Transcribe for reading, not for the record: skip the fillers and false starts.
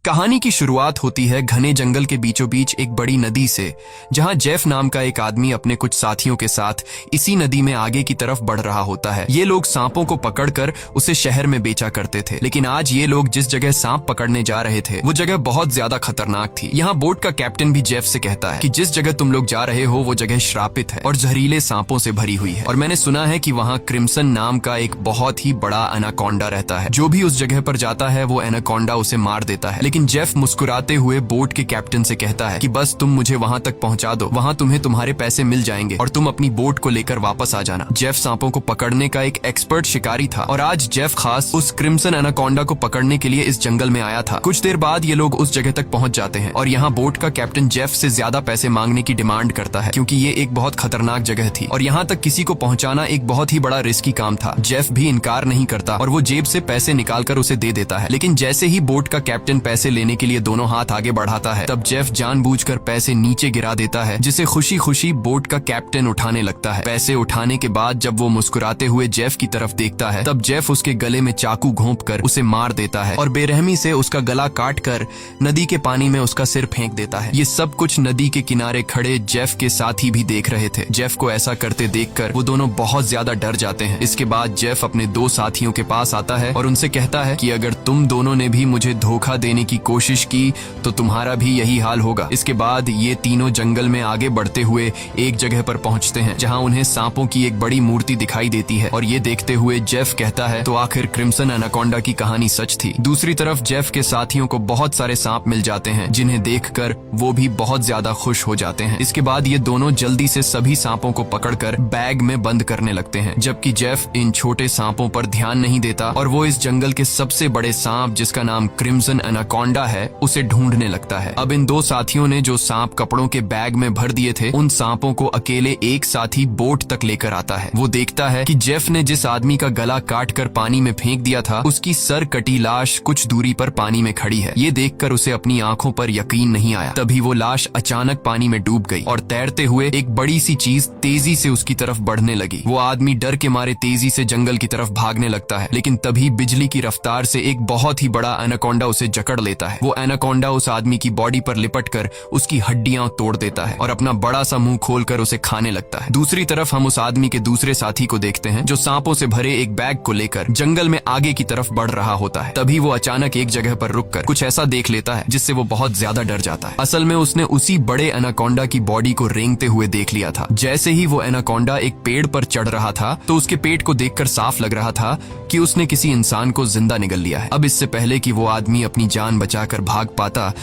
कहानी की शुरुआत होती है घने जंगल के बीचों बीच एक बड़ी नदी से, जहां जेफ नाम का एक आदमी अपने कुछ साथियों के साथ इसी नदी में आगे की तरफ बढ़ रहा होता है। ये लोग सांपों को पकड़कर उसे शहर में बेचा करते थे, लेकिन आज ये लोग जिस जगह सांप पकड़ने जा रहे थे वो जगह बहुत ज्यादा खतरनाक थी। यहाँ बोट का कैप्टन भी जेफ से कहता है कि जिस जगह तुम लोग जा रहे हो वो जगह श्रापित है और जहरीले सांपों से भरी हुई है, और मैंने सुना है कि वहाँ क्रिम्सन नाम का एक बहुत ही बड़ा एनाकोंडा रहता है। जो भी उस जगह पर जाता है वो एनाकोंडा उसे मार देता है। लेकिन जेफ मुस्कुराते हुए बोट के कैप्टन से कहता है कि बस तुम मुझे वहां तक पहुंचा दो, वहां तुम्हें तुम्हारे पैसे मिल जाएंगे और तुम अपनी बोट को लेकर वापस आ जाना। जेफ सांपों को पकड़ने का एक एक्सपर्ट शिकारी था और आज जेफ खास उस क्रिम्सन एनाकोंडा को पकड़ने के लिए इस जंगल में आया था। कुछ देर बाद ये लोग उस जगह तक पहुंच जाते हैं और यहाँ बोट का कैप्टन जेफ से ज्यादा पैसे मांगने की डिमांड करता है, क्योंकि ये एक बहुत खतरनाक जगह थी और यहाँ तक किसी को पहुंचाना एक बहुत ही बड़ा रिस्की काम था। जेफ भी इनकार नहीं करता और वो जेब से पैसे निकालकर उसे दे देता है। लेकिन जैसे ही बोट का कैप्टन पैसे लेने के लिए दोनों हाथ आगे बढ़ाता है, तब जेफ जानबूझकर पैसे नीचे गिरा देता है, जिसे खुशी खुशी बोट का कैप्टन उठाने लगता है। पैसे उठाने के बाद जब वो मुस्कुराते हुए जेफ की तरफ देखता है, तब जेफ उसके गले में चाकू घोंपकर उसे मार देता है और बेरहमी से उसका गला काटकर नदी के पानी में उसका सिर फेंक देता है। ये सब कुछ नदी के किनारे खड़े जेफ के साथी भी देख रहे थे। जेफ को ऐसा करते देखकर वो दोनों बहुत ज्यादा डर जाते हैं। इसके बाद जेफ अपने दो साथियों के पास आता है और उनसे कहता है कि अगर तुम दोनों ने भी मुझे धोखा देने की कोशिश की तो तुम्हारा भी यही हाल होगा। इसके बाद ये तीनों जंगल में आगे बढ़ते हुए एक जगह पर पहुंचते हैं, जहां उन्हें सांपों की एक बड़ी मूर्ति दिखाई देती है और ये देखते हुए जेफ कहता है तो आखिर क्रिम्सन एनाकोंडा की कहानी सच थी। दूसरी तरफ जेफ के साथियों को बहुत सारे सांप मिल जाते हैं, जिन्हें देखकर वो भी बहुत ज्यादा खुश हो जाते हैं। इसके बाद ये दोनों जल्दी से सभी सांपों को पकड़कर बैग में बंद करने लगते हैं, जबकि जेफ इन छोटे सांपों पर ध्यान नहीं देता और वो इस जंगल के सबसे बड़े सांप, जिसका नाम क्रिम्सन एनाकोंडा है, उसे ढूंढने लगता है। अब इन दो साथियों ने जो सांप कपड़ों के बैग में भर दिए थे, उन सांपों को अकेले एक साथी बोट तक लेकर आता है। वो देखता है कि जेफ ने जिस आदमी का गला काटकर पानी में फेंक दिया था, उसकी सर कटी लाश कुछ दूरी पर पानी में खड़ी है। ये देखकर उसे अपनी आंखों पर यकीन नहीं आया। तभी वो लाश अचानक पानी में डूब गई और तैरते हुए एक बड़ी सी चीज तेजी से उसकी तरफ बढ़ने लगी। वो आदमी डर के मारे तेजी से जंगल की तरफ भागने लगता है, लेकिन तभी बिजली की रफ्तार से एक बहुत ही बड़ा एनाकोंडा उसे जकड़ लेता है। वो एनाकोंडा उस आदमी की बॉडी पर लिपटकर उसकी हड्डियां तोड़ देता है और अपना बड़ा सा मुंह खोलकर उसे खाने लगता है। दूसरी तरफ हम उस आदमी के दूसरे साथी को देखते हैं, जो सांपों से भरे एक बैग को लेकर जंगल में आगे की तरफ बढ़ रहा होता है। तभी वो अचानक एक जगह पर रुककर कुछ ऐसा देख लेता है जिससे वो बहुत ज्यादा डर जाता है। असल में उसने उसी बड़े एनाकोंडा की बॉडी को रेंगते हुए देख लिया था। जैसे ही वो एनाकोंडा एक पेड़ पर चढ़ रहा था, तो उसके पेट को देखकर साफ लग रहा था कि उसने किसी इंसान को जिंदा निगल लिया है। अब इससे पहले कि वो आदमी अपनी जान बचाकर भाग पाता,